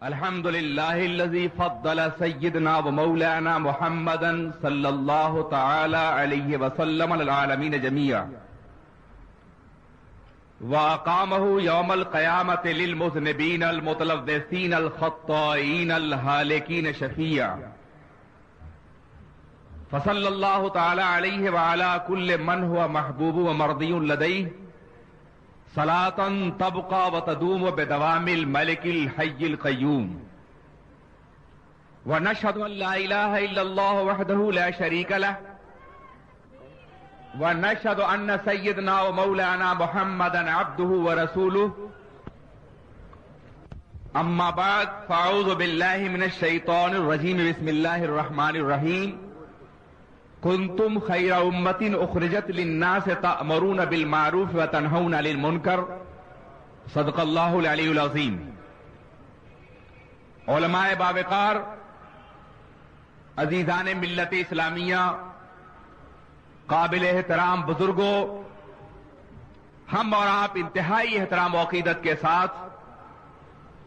الحمد لله الذي فضل سيدنا ومولانا محمدا صلى الله تعالى عليه وسلم على العالمين جميعا وأقامه يوم القيامة للمذنبين المتلوثين الخطائين الهالكين شفيعا فصلى الله تعالى عليه وعلى كل من هو محبوب ومرضي لديه صلاة تبقى وتدوم بدوام الملك الحي القيوم ونشهد أن لا إله إلا الله وحده لا شريك له ونشهد أن سيدنا ومولانا محمدا عبده ورسوله أما بعد فأعوذ بالله من الشيطان الرجيم بسم الله الرحمن الرحيم كنتم خير أمة أخرجت للناس تأمرون بالمعروف وتنهون عن المنكر صدق الله العلي العظيم. علماء باوقار، عزیزان ملت اسلامیہ، قابل احترام بزرگوں، ہم اور آپ انتہائی احترام و عقیدت کے ساتھ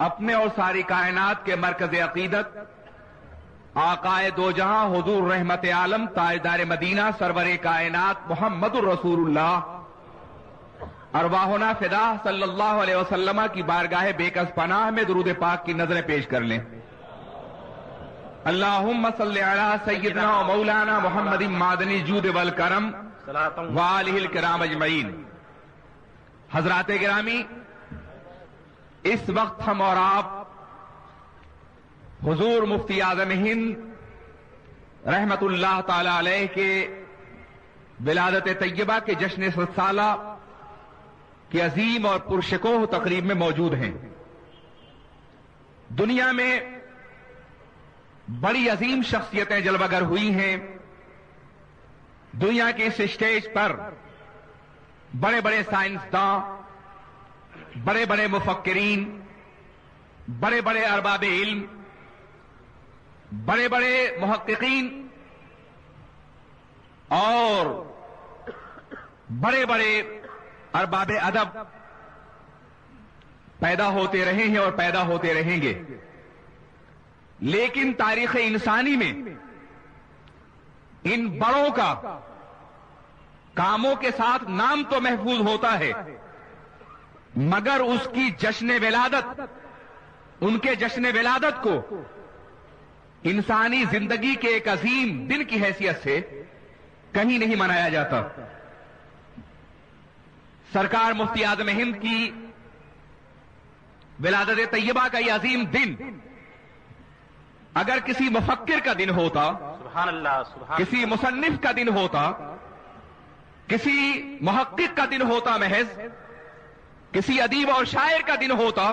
اپنے اور ساری کائنات کے مرکز عقیدت آقائے دو جہاں حضور رحمت عالم تاجدار مدینہ سرور کائنات محمد الرسول اللہ ارواحنا فدا صلی اللہ علیہ وسلم کی بارگاہ بے کس پناہ میں درود پاک کی نظریں پیش کر لیں. اللہم صلی علی سیدنا و مولانا محمد معدنی جود والکرم وآلہ الکرام اجمعین. حضرات گرامی، اس وقت ہم اور آپ حضور مفتی اعظم ہند رحمت اللہ تعالی علیہ کے ولادت طیبہ کے جشن 100 سالہ کی عظیم اور پرشکوہ تقریب میں موجود ہیں. دنیا میں بڑی عظیم شخصیتیں جلوہ گر ہوئی ہیں. دنیا کے اس اسٹیج پر بڑے بڑے سائنسداں، بڑے بڑے مفکرین، بڑے بڑے ارباب علم، بڑے بڑے محققین اور بڑے بڑے ارباب ادب پیدا ہوتے رہے ہیں اور پیدا ہوتے رہیں گے. لیکن تاریخ انسانی میں ان بڑوں کا کاموں کے ساتھ نام تو محفوظ ہوتا ہے، مگر اس کی جشن ولادت، ان کے جشن ولادت کو انسانی زندگی کے ایک عظیم دن کی حیثیت سے کہیں نہیں منایا جاتا. سرکار مفتی اعظم ہند کی ولادت طیبہ کا یہ عظیم دن اگر کسی مفکر کا دن ہوتا، سبحان اللہ، سبحان کسی مصنف کا دن ہوتا، کسی محقق کا دن ہوتا، محض کسی ادیب اور شاعر کا دن ہوتا،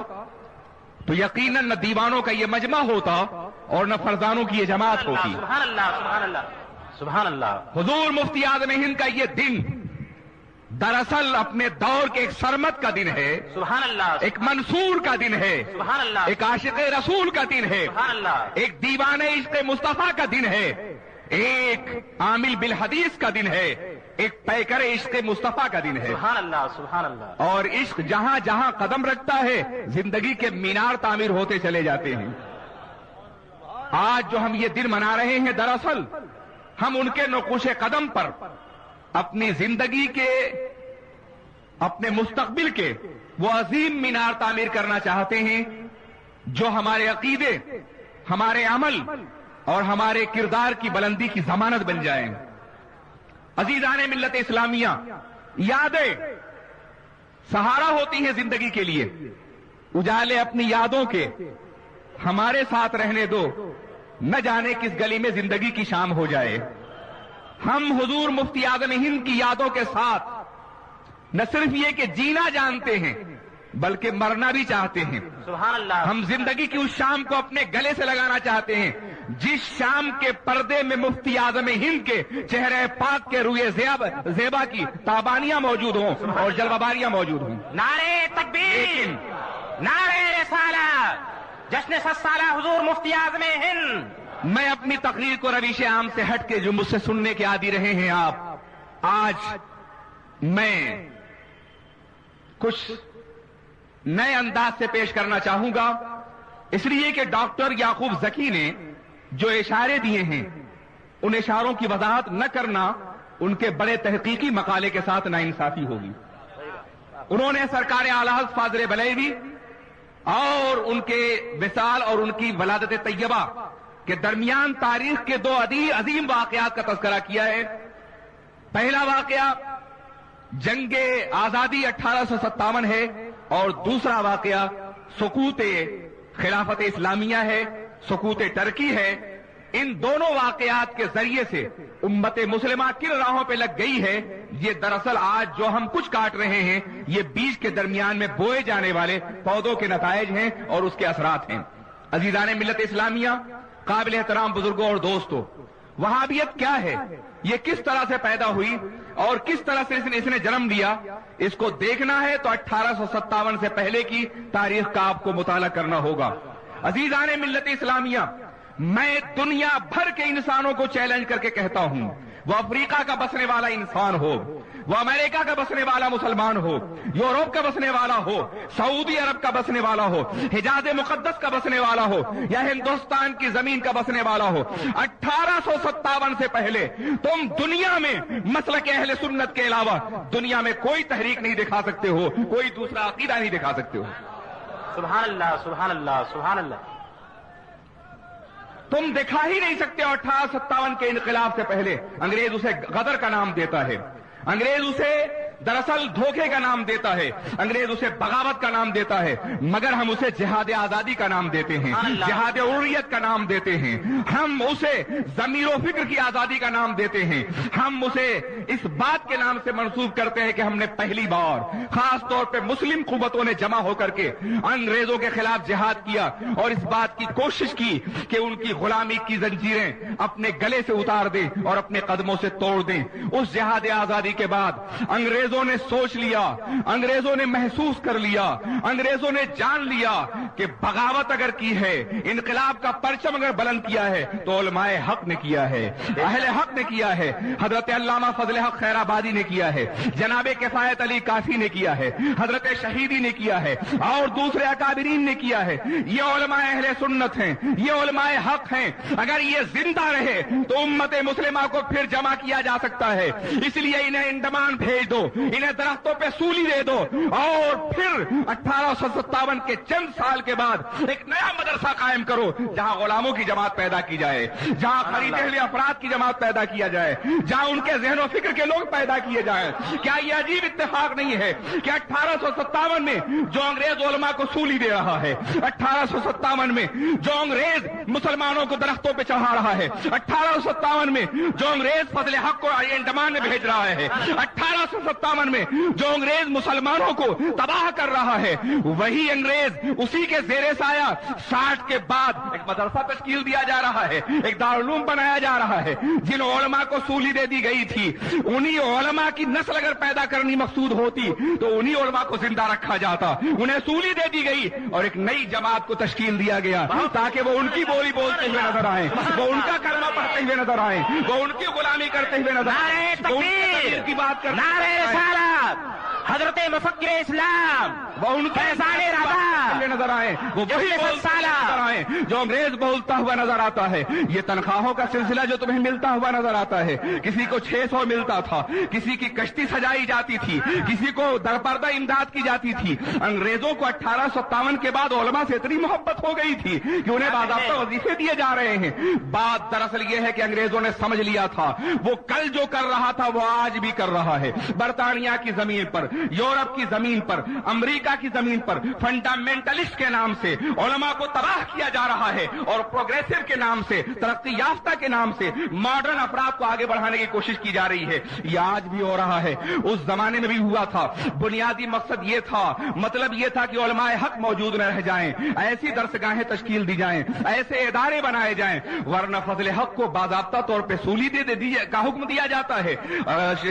تو یقیناً نہ دیوانوں کا یہ مجمع ہوتا اور نہ فرزانوں کی یہ جماعت ہوتی. سبحان اللہ، سبحان اللہ، سبحان اللہ. حضور مفتی اعظم ہند کا یہ دن دراصل اپنے دور کے ایک سرمد کا دن ہے، سبحان اللہ، ایک منصور کا دن ہے، سبحان اللہ، ایک عاشق رسول کا دن ہے، سبحان اللہ، ایک دیوان عشق مصطفیٰ کا دن ہے، ایک عامل بالحدیث کا دن ہے، ایک پیکر عشق مصطفیٰ کا دن ہے. سبحان اللہ، سبحان اللہ. اور عشق جہاں جہاں قدم رکھتا ہے زندگی کے مینار تعمیر ہوتے چلے جاتے ہیں. آج جو ہم یہ دن منا رہے ہیں، دراصل ہم ان کے نقوش قدم پر اپنی زندگی کے، اپنے مستقبل کے وہ عظیم مینار تعمیر کرنا چاہتے ہیں جو ہمارے عقیدے، ہمارے عمل اور ہمارے کردار کی بلندی کی ضمانت بن جائیں. عزیزان ملت اسلامیہ، یادیں سہارا ہوتی ہیں زندگی کے لیے. اجالے اپنی یادوں کے ہمارے ساتھ رہنے دو، نہ جانے کس گلی میں زندگی کی شام ہو جائے. ہم حضور مفتی اعظم ہند کی یادوں کے ساتھ نہ صرف یہ کہ جینا جانتے ہیں بلکہ مرنا بھی چاہتے ہیں. سبحان اللہ. ہم زندگی کی اس شام کو اپنے گلے سے لگانا چاہتے ہیں جس شام کے پردے میں مفتی اعظم ہند کے چہرے پاک کے روئے زیبا کی تابانیاں موجود ہوں اور جلوہ موجود ہوں. نعرے تکبیر، نعرے رسالت، جشن 100 سالہ حضور مفتی اعظم ہند. میں اپنی تقریر کو رویش عام سے ہٹ کے جو مجھ سے سننے کے عادی رہے ہیں آپ، آج میں کچھ نئے انداز سے پیش کرنا چاہوں گا اس لیے کہ ڈاکٹر یعقوب زکی نے جو اشارے دیے ہیں ان اشاروں کی وضاحت نہ کرنا ان کے بڑے تحقیقی مقالے کے ساتھ ناانصافی ہوگی. انہوں نے سرکار اعلی حضرت فاضل بلیلوی اور ان کے وصال اور ان کی ولادت طیبہ کے درمیان تاریخ کے دو عظیم واقعات کا تذکرہ کیا ہے. پہلا واقعہ جنگ آزادی 1857 ہے اور دوسرا واقعہ سقوط خلافت اسلامیہ ہے، سقوط ترکی ہے. ان دونوں واقعات کے ذریعے سے امت مسلمہ کن راہوں پہ لگ گئی ہے، یہ دراصل آج جو ہم کچھ کاٹ رہے ہیں یہ بیج کے درمیان میں بوئے جانے والے پودوں کے نتائج ہیں اور اس کے اثرات ہیں. عزیزان ملت اسلامیہ، قابل احترام بزرگوں اور دوستوں، وہابیت کیا ہے، یہ کس طرح سے پیدا ہوئی اور کس طرح سے اس نے جنم لیا، اس کو دیکھنا ہے تو 1857 سے پہلے کی تاریخ کا آپ کو مطالعہ کرنا ہوگا. عزیزان ملت اسلامیہ، میں دنیا بھر کے انسانوں کو چیلنج کر کے کہتا ہوں، وہ افریقہ کا بسنے والا انسان ہو، وہ امریکہ کا بسنے والا مسلمان ہو، یورپ کا بسنے والا ہو، سعودی عرب کا بسنے والا ہو، حجاز مقدس کا بسنے والا ہو یا ہندوستان کی زمین کا بسنے والا ہو، 1857 سے پہلے تم دنیا میں مسلک اہل سنت کے علاوہ دنیا میں کوئی تحریک نہیں دکھا سکتے ہو، کوئی دوسرا عقیدہ نہیں دکھا سکتے ہو. سبحان اللہ، سبحان اللہ، سبحان اللہ. تم دکھا ہی نہیں سکتے. 1857 کے انقلاب سے پہلے انگریز اسے غدر کا نام دیتا ہے، انگریز اسے دراصل دھوکے کا نام دیتا ہے، انگریز اسے بغاوت کا نام دیتا ہے، مگر ہم اسے جہاد آزادی کا نام دیتے ہیں، جہاد حریت کا نام دیتے ہیں، ہم اسے ضمیر و فکر کی آزادی کا نام دیتے ہیں، ہم اسے اس بات کے نام سے منسوب کرتے ہیں کہ ہم نے پہلی بار خاص طور پہ مسلم قوتوں نے جمع ہو کر کے انگریزوں کے خلاف جہاد کیا اور اس بات کی کوشش کی کہ ان کی غلامی کی زنجیریں اپنے گلے سے اتار دیں اور اپنے قدموں سے توڑ دیں. اس جہاد آزادی کے بعد انگریزوں نے سوچ لیا، انگریزوں نے محسوس کر لیا، انگریزوں نے جان لیا کہ بغاوت اگر کی ہے، انقلاب کا پرچم اگر بلند کیا ہے تو علماء حق نے کیا ہے، اہل حق نے کیا ہے، حضرت علامہ فضل حق خیر آبادی نے کیا ہے، جناب کفایت علی کافی نے کیا ہے، حضرت شہیدی نے کیا ہے اور دوسرے اکابرین نے کیا ہے. یہ علماء اہل سنت ہیں، یہ علماء حق ہیں. اگر یہ زندہ رہے تو امت مسلمہ کو پھر جمع کیا جا سکتا ہے. اس لیے انہیں انڈمان بھیج دو، انہیں درختوں پہ سولی دے دو اور پھر 1857 کے چند سال کے بعد ایک نیا مدرسہ قائم کرو جہاں غلاموں کی جماعت پیدا کی جائے، جہاں خریدے ہوئے افراد کی جماعت پیدا کیا جائے، جہاں ان کے ذہن و فکر کے لوگ پیدا کیے جائیں. کیا یہ عجیب اتفاق نہیں ہے کہ 1857 میں جو انگریز علماء کو سولی دے رہا ہے، 1857 میں جو انگریز مسلمانوں کو درختوں پہ چڑھا رہا ہے، 1857 میں جو انگریز فضل حق کو انڈمان میں بھیج رہا ہے، 1857 میں جو انگریز مسلمانوں کو تباہ کر رہا ہے، وہی انگریز اسی کے زیر سایہ 60 کے بعد ایک مدرسہ تشکیل دیا جا رہا ہے، ایک دارالعلوم بنایا جا رہا ہے. جن علماء کو سولی دے دی گئی تھی انہی علماء کی نسل اگر پیدا کرنی مقصود ہوتی تو انہی علماء کو زندہ رکھا جاتا. انہیں سولی دے دی گئی اور ایک نئی جماعت کو تشکیل دیا گیا تاکہ وہ ان کی بولی بولتے ہوئے نظر آئیں، وہ ان کا کلمہ پڑھتے ہوئے نظر آئیں، وہ ان کی غلامی کرتے ہوئے نظر آئیں، وہ ان کے تقریر کی بات کرتے حضرت مفکر اسلام وہ ان کے نظر آئے، وہ وہی نظر آئے جو انگریز بولتا ہوا نظر آتا ہے. یہ تنخواہوں کا سلسلہ جو تمہیں ملتا ہوا نظر آتا ہے، کسی کو 600 ملتا تھا، کسی کی کشتی سجائی جاتی تھی، کسی کو درپردہ امداد کی جاتی تھی. انگریزوں کو 1857 کے بعد علماء سے اتنی محبت ہو گئی تھی کہ انہیں باضابطہ وظیفے دیے جا رہے ہیں. بات دراصل یہ ہے کہ انگریزوں نے سمجھ لیا تھا وہ کل جو کر رہا تھا وہ آج بھی کر رہا ہے. برطانیہ کی زمین پر، یورپ کی زمین پر، امریکہ کی زمین پر فنڈامنٹلسٹ کے نام سے علماء کو تباہ کیا جا رہا ہے اور پروگریسو کے نام سے، ترقی یافتہ کے نام سے ماڈرن افراد کو آگے بڑھانے کی کوشش کی جا رہی ہے. یہ آج بھی ہو رہا ہے، اس زمانے میں بھی ہوا تھا. بنیادی مقصد یہ تھا، مطلب یہ تھا کہ علماء حق موجود نہ رہ جائیں، ایسی درسگاہیں تشکیل دی جائیں، ایسے ادارے بنائے جائیں، ورنہ فضل حق کو باضابطہ طور پہ سولی کا حکم دیا جاتا ہے،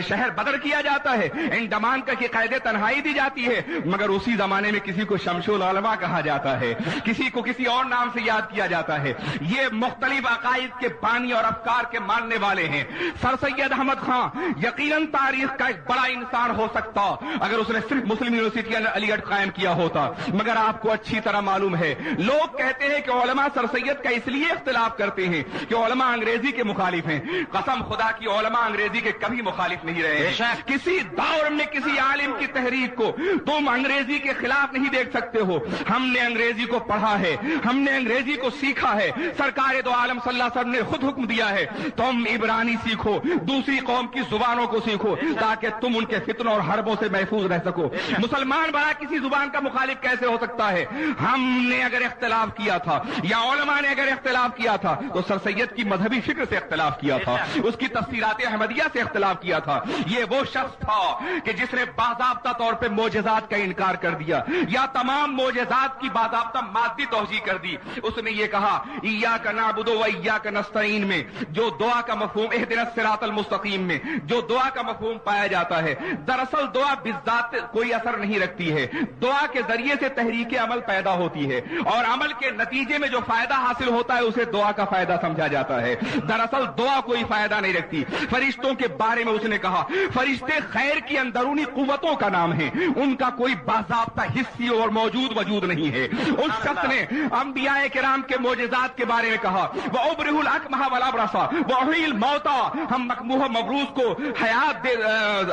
شہر بدر کیا جاتا ہے، انڈمان کا قید تنہائی دی جاتی ہے، مگر اسی زمانے میں کسی کو شمس العلماء کہا جاتا ہے، کسی کو کسی اور نام سے یاد کیا جاتا ہے. یہ مختلف عقائد کے بانی اور افکار کے ماننے والے ہیں. سر سید احمد خان یقیناً تاریخ کا ایک بڑا انسان ہو سکتا اگر اس نے صرف مسلم یونیورسٹی علی گڑھ قائم کیا ہوتا. مگر آپ کو اچھی طرح معلوم ہے لوگ کہتے ہیں کہ علماء سر سید کا اس لیے اختلاف کرتے ہیں کہ علماء انگریزی کے مخالف ہیں. قسم خدا کی علماء انگریزی کے کبھی مخالف نہیں رہے ہیں. کسی دور میں کسی عالم کی تحریک کو تم انگریزی کے خلاف نہیں دیکھ سکتے ہو. ہم نے انگریزی کو پڑھا ہے, ہم نے انگریزی کو سیکھا ہے. سرکار دو عالم صلی اللہ علیہ وسلم نے خود حکم دیا ہے تم عبرانی سیکھو, دوسری قوم کی زبانوں کو سیکھو تاکہ تم ان کے فتنوں اور حربوں سے محفوظ رہ سکو. مسلمان بڑا کسی زبان کا مخالف کیسے ہو سکتا ہے؟ ہم نے اگر اختلاف کیا تھا یا علماء نے اگر اختلاف کیا تھا تو سر سید کی مذہبی فکر سے اختلاف کیا تھا, اس کی تفسیرات احمدیہ سے اختلاف کیا تھا. یہ وہ شخص تھا کہ جس نے باضابطہ طور پہ معجزات کا انکار کر دیا یا تمام معجزات کی باضابطہ مادی توجیہ کر دی. اس نے یہ کہا ایاک نعبد و ایاک نستعین میں جو دعا کا مفہوم اہدنا الصراط المستقیم میں جو دعا کا مفہوم پایا جاتا ہے, دراصل دعا بالذات کوئی اثر نہیں رکھتی ہے. دعا کے ذریعے سے تحریک عمل پیدا ہوتی ہے اور عمل کے نتیجے میں جو فائدہ حاصل ہوتا ہے اسے دعا کا فائدہ سمجھا جاتا ہے. دراصل دعا کوئی فائدہ نہیں رکھتی. فرشتوں کے بارے میں اس نے کہا فرشتے خیر کی اندرونی قوتوں کا نام ہے, ان کا کوئی باضابطہ حصی اور موجود وجود نہیں ہے. اس شخص نے انبیاء کرام کے معجزات کے بارے میں کہا وَأُبْرِئُ الْأَكْمَحَ وَالْأَبْرَصَ وَأُحْيِي الْمَوْتَى, ہم مکموح مبروز کو حیات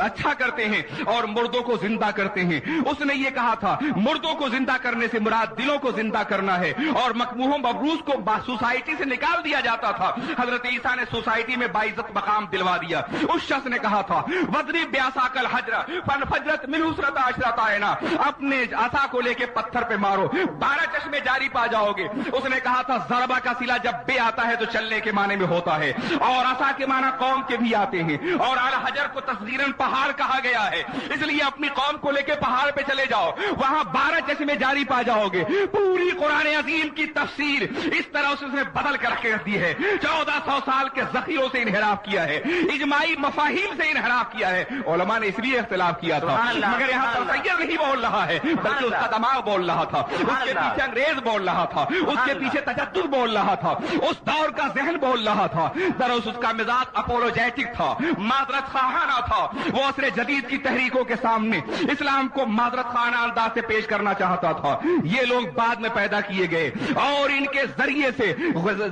اچھا کرتے ہیں اور مردوں کو زندہ کرتے ہیں. اس نے یہ کہا تھا مردوں کو زندہ کرنے سے مراد دلوں کو زندہ کرنا ہے اور مکموح مبروز کو سوسائٹی سے نکال دیا جاتا تھا. حضرت عیسیٰ نے سوسائٹی میں باعزت مقام دلوا دیا. اس شخص نے کہا تھا وَاضْرِب بِعَصَاكَ الْحَجْرَ فَانْفَجَرَتْ مِنْهُ اثْنَتَا عَشْرَةَ عَيْنًا, اپنے عصا کو لے کے پتھر پہ مارو 12 چشمے جاری پا جاؤ گے. اس نے کہا تھا ضربہ کا صلہ جب بے آتا ہے تو چلنے کے معنی میں ہوتا ہے اور عصا کے معنی قوم کے بھی آتے ہیں اور الحجر کو تصغیراً پہاڑ کہا گیا ہے. اس لیے اپنی قوم کو لے کے پہاڑ پہ چلے جاؤ, وہاں 12 چشمے جاری پا جاؤ گے. پوری قرآن عظیم کی تفسیر اس طرح اس نے بدل کر کے رکھ دی ہے. 1400 سال کے ذخیروں سے انحراف کیا ہے, اجماعی مفاہیم سے انحراف کیا ہے. علماء نے اس لیے اختلاف کیا تھا مگر یہاں سر سید نہیں بول رہا ہے بلکہ اس کا دماغ بول رہا تھا, اس کے پیچھے انگریز بول رہا تھا, اس کے پیچھے تجدد بول رہا تھا, اس دور کا ذہن بول رہا تھا. دراصل اس کا مزاج اپولوجیٹک تھا, معذرت خواہانہ تھا. وہ عصر جدید کی تحریکوں کے سامنے اسلام کو معذرت خواہانہ انداز سے پیش کرنا چاہتا تھا. یہ لوگ بعد میں پیدا کیے گئے اور ان کے ذریعے سے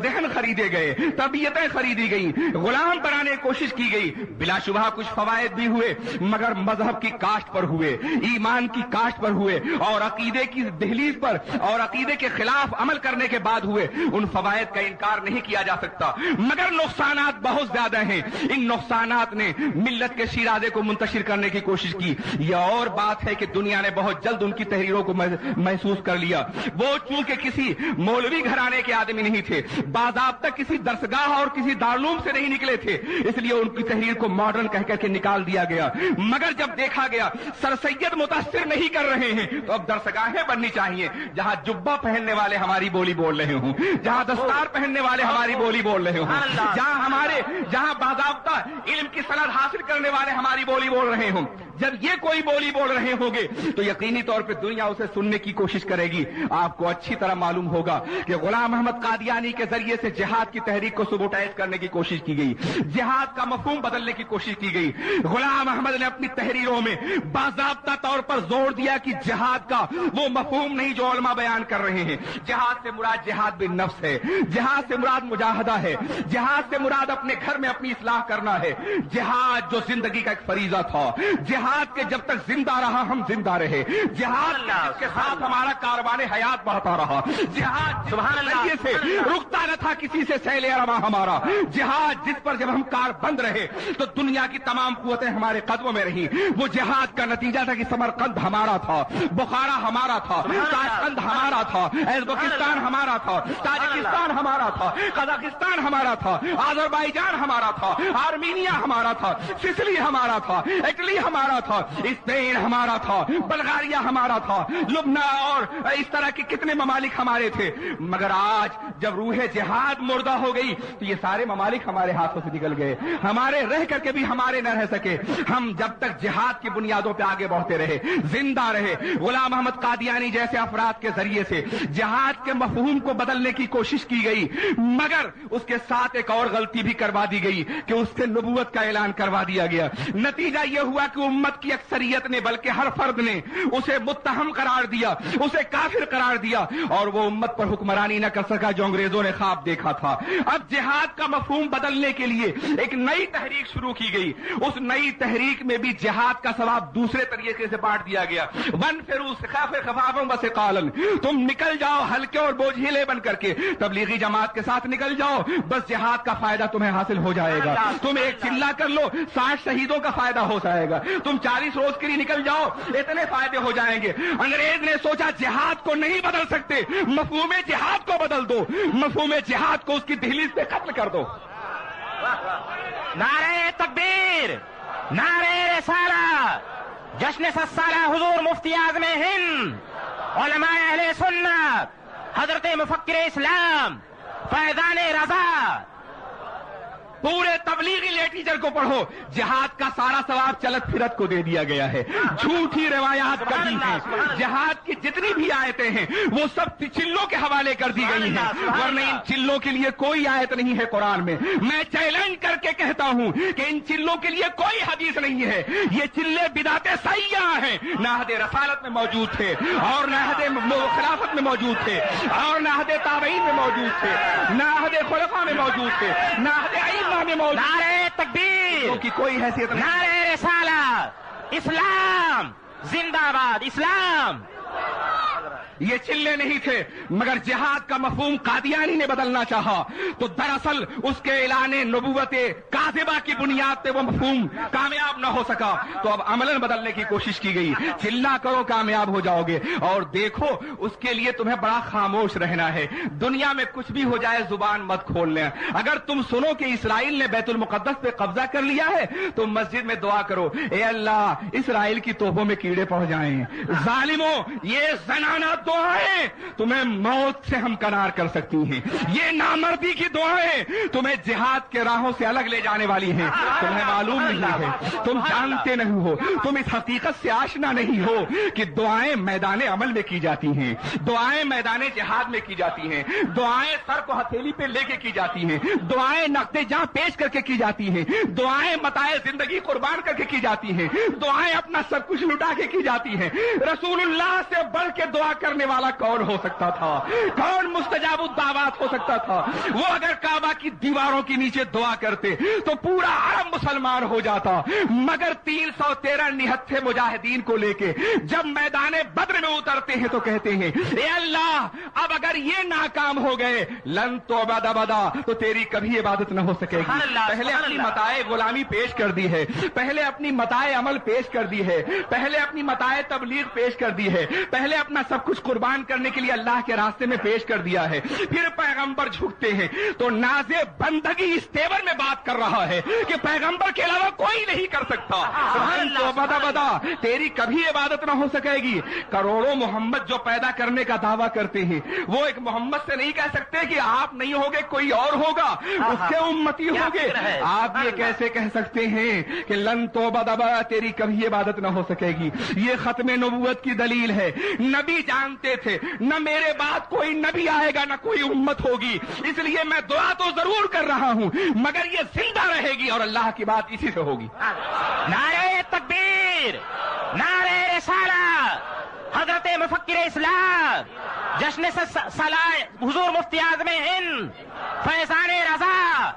ذہن خریدے گئے, طبیعتیں خریدی گئیں, غلام بنانے کی کوشش کی گئی. بلا شبہ کچھ فوائد بھی ہوئے مگر مذہب کی کاشت پر ہوئے, ایمان کی کاشت پر ہوئے اور عقیدے کی دہلیز پر اور عقیدے کے خلاف عمل کرنے کے بعد ہوئے. ان فوائد کا انکار نہیں کیا جا سکتا مگر نقصانات بہت زیادہ ہیں. ان نقصانات نے ملت کے شیرازے کو منتشر کرنے کی کوشش کی. یہ اور بات ہے کہ دنیا نے بہت جلد ان کی تحریروں کو محسوس کر لیا. وہ چونکہ کسی مولوی گھرانے کے آدمی نہیں تھے, باضابطہ کسی درسگاہ اور کسی دارالعلوم سے نہیں نکلے تھے, اس لیے ان کی تحریر کو ماڈرن کہہ کر کے نکال دیا گیا. مگر جب دیکھا گیا سر سید متاثر نہیں کر رہے ہیں تو اب درسگاہیں بننی چاہیے جہاں جبہ پہننے والے ہماری بولی بول رہے ہوں, جہاں دستار پہننے والے ہماری بولی بول رہے ہوں, جہاں باضابطہ علم کی سند حاصل کرنے والے ہماری بولی بول رہے ہوں. جب یہ کوئی بولی بول رہے ہوں گے تو یقینی طور پہ دنیا اسے سننے کی کوشش کرے گی. آپ کو اچھی طرح معلوم ہوگا کہ غلام احمد قادیانی کے ذریعے سے جہاد کی تحریک کو سبوٹائز کرنے کی کوشش کی گئی, جہاد کا مفہوم بدلنے کی کوشش کی گئی. غلام احمد نے اپنی تحریروں میں باضابطہ طور پر زور دیا کہ جہاد کا وہ مفہوم نہیں جو علماء بیان کر رہے ہیں. جہاد سے مراد جہاد بالنفس ہے, جہاد سے مراد مجاہدہ ہے, جہاد سے مراد اپنے گھر میں اپنی اصلاح کرنا ہے. جہاد جو زندگی کا ایک فریضہ تھا, جہاد کے جب تک زندہ رہا ہم زندہ رہے, جہاد کے ساتھ ہمارا کاروان حیات بڑھتا رہا, جہاد سے رکتا نہ تھا کسی سے سیل رواں ہمارا. جہاد جس پر جب ہم کار بند رہے تو دنیا کی تمام قوتیں ہمارے قدموں میں رہی. وہ جہاد کا نتیجہ تھا کہ سمرقند ہمارا تھا, بخارا ہمارا تھا, تاشقند ہمارا تھا, ازبکستان ہمارا تھا, تاجکستان ہمارا تھا, قزاقستان ہمارا تھا, آذربائیجان ہمارا تھا, آرمینیا ہمارا تھا, سسلی ہمارا تھا, اٹلی ہمارا ہمارا تھا، اسپین ہمارا تھا، بلغاریہ ہمارا تھا، لبنان اور اس طرح کے کتنے ممالک ہمارے تھے، مگر آج جب روح جہاد مردہ ہو گئی تو یہ سارے ممالک ہمارے ہاتھوں سے نکل گئے، ہمارے رہ کر کے بھی ہمارے نہ رہ سکے۔ ہم جب تک جہاد کی بنیادوں پہ آگے بڑھتے رہے، زندہ رہے، غلام محمد قادیانی جیسے افراد کے ذریعے سے جہاد کے مفہوم کو بدلنے کی کوشش کی گئی، مگر اس کے ساتھ ایک اور غلطی بھی کروا دی گئی کہ اس سے نبوت کا اعلان کروا دیا گیا۔ نتیجہ یہ ہوا کہ امت کی اکثریت نے بلکہ ہر فرد نے اسے متہم قرار دیا، اسے کافر قرار دیا، اور وہ امت پر حکمرانی نہ کر سکا جو انگریزوں نے خواب دیکھا تھا۔ اب جہاد کا مفہوم بدلنے کے لیے ایک نئی تحریک شروع کی گئی، اس نئی تحریک میں بھی جہاد کا ثواب دوسرے طریقے سے بانٹ دیا گیا۔ وانفروا خفافا وثقالا، تم نکل جاؤ ہلکے اور بوجھیلے بن کر کے، تبلیغی جماعت کے ساتھ نکل جاؤ، بس جہاد کا فائدہ تمہیں حاصل ہو جائے گا۔ تم ایک چلہ کر لو، 60 شہیدوں کا فائدہ ہو جائے گا۔ تم 40 روز کے لیے نکل جاؤ، اتنے فائدے ہو جائیں گے۔ انگریز نے سوچا جہاد کو نہیں بدل سکتے، مفہوم جہاد کو بدل دو، مفہوم جہاد کو اس کی دہلیز پہ قتل کر دو۔ نعرہ تکبیر، نعرہ رسالہ، جشن 7 سالہ حضور مفتی اعظم ہند، علماء اہل سنت، حضرت مفکر اسلام فیضان رضا، پورے تبلیغی لٹریچر کو پڑھو، جہاد کا سارا ثواب چلت پھرت کو دے دیا گیا ہے، جھوٹی روایات کر دی ہیں، جہاد کی جتنی بھی آیتیں ہیں وہ سب چلوں کے حوالے کر دی گئی ہیں، ورنہ ان چلوں کے لیے کوئی آیت نہیں ہے قرآن میں۔ میں چیلنج کر کے کہتا ہوں کہ ان چلوں کے لیے کوئی حدیث نہیں ہے، یہ چلے بدعت سیاح ہیں، نہ عہد رسالت میں موجود تھے، اور نہ عہد خلافت میں موجود تھے، اور نہ عہد تابعین میں موجود تھے، نہ عہد خلفاء میں موجود تھے، نہ عہد نعرہ تکبیر کی کوئی حیثیت نہیں۔ نعرہ رسالہ، اسلام زندہ باد، اسلام۔ یہ چلے نہیں تھے، مگر جہاد کا مفہوم قادیانی نے بدلنا چاہا تو دراصل اس کے اعلان نبوت کاذبہ کی بنیاد پہ وہ مفہوم کامیاب نہ ہو سکا، تو اب عملاً بدلنے کی کوشش کی گئی۔ چلا کرو کامیاب ہو جاؤ گے، اور دیکھو اس کے لیے تمہیں بڑا خاموش رہنا ہے، دنیا میں کچھ بھی ہو جائے زبان مت کھول لیں۔ اگر تم سنو کہ اسرائیل نے بیت المقدس پہ قبضہ کر لیا ہے تو مسجد میں دعا کرو، اے اللہ اسرائیل کی توپوں میں کیڑے پڑ جائیں، ظالموں یہ زنانہ دعائیں تمہیں موت سے ہمکنار کر سکتی ہیں، یہ نامردی کی دعائیں تمہیں جہاد کے راہوں سے الگ لے جانے والی ہیں۔ تمہیں معلوم نہیں ہے، تم جانتے نہیں ہو، تم اس حقیقت سے آشنا نہیں ہو کہ دعائیں میدان عمل میں کی جاتی ہیں، دعائیں میدان جہاد میں کی جاتی ہیں، دعائیں سر کو ہتھیلی پہ لے کے کی جاتی ہیں، دعائیں نقد جاں پیش کر کے کی جاتی ہیں، دعائیں متاع زندگی قربان کر کے کی جاتی ہیں، دعائیں اپنا سب کچھ لٹا کے کی جاتی ہیں۔ رسول اللہ سے بڑھ کے دعا کرنے والا کون ہو سکتا تھا؟ کون مستجاب الدعوات ہو سکتا تھا؟ وہ اگر کعبہ کی دیواروں کے نیچے دعا کرتے تو پورا عرب مسلمان ہو جاتا، مگر 313 نہتھے مجاہدین کو لے کے جب میدان بدر میں اترتے ہیں تو کہتے ہیں اے اللہ اب اگر یہ ناکام ہو گئے لن تعبد ابدا، تو تیری کبھی عبادت نہ ہو سکے گی۔ پہلے اپنی متاع غلامی پیش کر دی ہے، پہلے اپنی متاع عمل پیش کر دی ہے، پہلے اپنی متاع تبلیغ پیش کر دی ہے، پہلے اپنا سب کچھ قربان کرنے کے لیے اللہ کے راستے میں پیش کر دیا ہے، پھر پیغمبر جھکتے ہیں تو ناز بندگی اس تیور میں بات کر رہا ہے کہ پیغمبر کے علاوہ کوئی نہیں کر سکتا، بدا تیری کبھی عبادت نہ ہو سکے گی۔ کروڑوں محمد جو پیدا کرنے کا دعویٰ کرتے ہیں وہ ایک محمد سے نہیں کہہ سکتے کہ آپ نہیں ہوگے کوئی اور ہوگا، اس کے امتی ہوگے۔ آپ یہ کیسے کہہ سکتے ہیں کہ لن توبہ دبا تیری کبھی عبادت نہ ہو سکے گی؟ یہ ختم نبوت کی دلیل ہے۔ نبی جانتے تھے نہ میرے بعد کوئی نبی آئے گا نہ کوئی امت ہوگی، اس لیے میں دعا تو ضرور کر رہا ہوں مگر یہ زندہ رہے گی اور اللہ کی بات اسی سے ہوگی۔ نعرہ تکبیر، نعرہ رسالہ، حضرت مفکر اسلام، جشن 7 سالہ حضور مفتی اعظم ہند، فیضان رضا،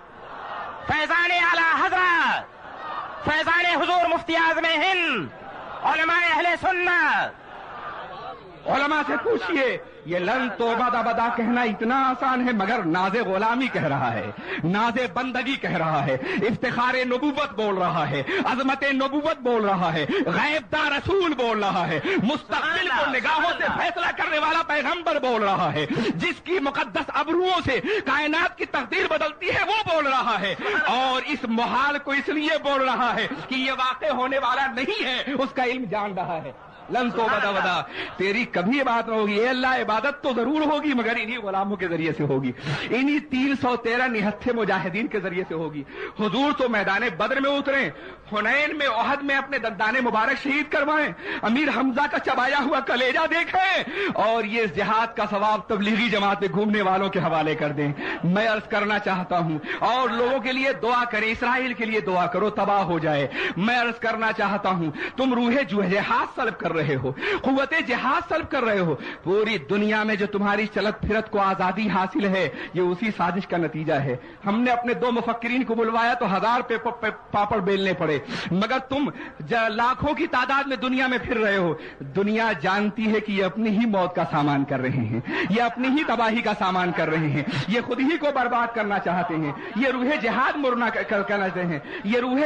فیضان اعلی حضرت، فیضان حضور مفتی اعظم ہند، علماء اہل سنت، علماء سے پوچھئے یہ لن توبہ بدا کہنا اتنا آسان ہے، مگر ناز غلامی کہہ رہا ہے، ناز بندگی کہہ رہا ہے، افتخار نبوت بول رہا ہے، عظمت نبوت بول رہا ہے، غیب دار رسول بول رہا ہے، مستقبل کو نگاہوں سے فیصلہ کرنے والا پیغمبر بول رہا ہے، جس کی مقدس ابروؤں سے کائنات کی تقدیر بدلتی ہے وہ بول رہا ہے، اور اس محال کو اس لیے بول رہا ہے کہ یہ واقع ہونے والا نہیں ہے، اس کا علم جان رہا ہے۔ لن تو بدا تیری کبھی عبادت نہ ہوگی، اے اللہ عبادت تو ضرور ہوگی مگر انہی غلاموں کے ذریعے سے ہوگی، انہی 313 نہتھے مجاہدین کے ذریعے سے ہوگی۔ حضور تو میدان بدر میں اترے، حنین میں، احد میں اپنے دندان مبارک شہید کروائیں، امیر حمزہ کا چبایا ہوا کلیجہ دیکھیں، اور یہ جہاد کا ثواب تبلیغی جماعت میں گھومنے والوں کے حوالے کر دیں۔ میں عرض کرنا چاہتا ہوں، اور لوگوں کے لیے دعا کریں، اسرائیل کے لیے دعا کرو تباہ ہو جائے۔ میں عرض کرنا چاہتا ہوں، تم روح جہاد سلب کر رہے ہو، قوت جہاد سلب کر رہے ہو، پوری دنیا میں جو تمہاری چلت پھرت کو آزادی حاصل ہے یہ اسی سازش کا نتیجہ ہے۔ ہم نے اپنے 2 مفکرین کو بلوایا تو 1000 پاپڑ بیلنے پڑے، مگر تم لاکھوں کی تعداد میں دنیا میں پھر رہے ہو۔ دنیا جانتی ہے کہ یہ اپنی ہی موت کا سامان کر رہے ہیں، یہ اپنی ہی تباہی کا سامان کر رہے ہیں، یہ خود ہی کو برباد کرنا چاہتے ہیں، یہ روح جہاد مرنا کرنا چاہتے ہیں، یہ روح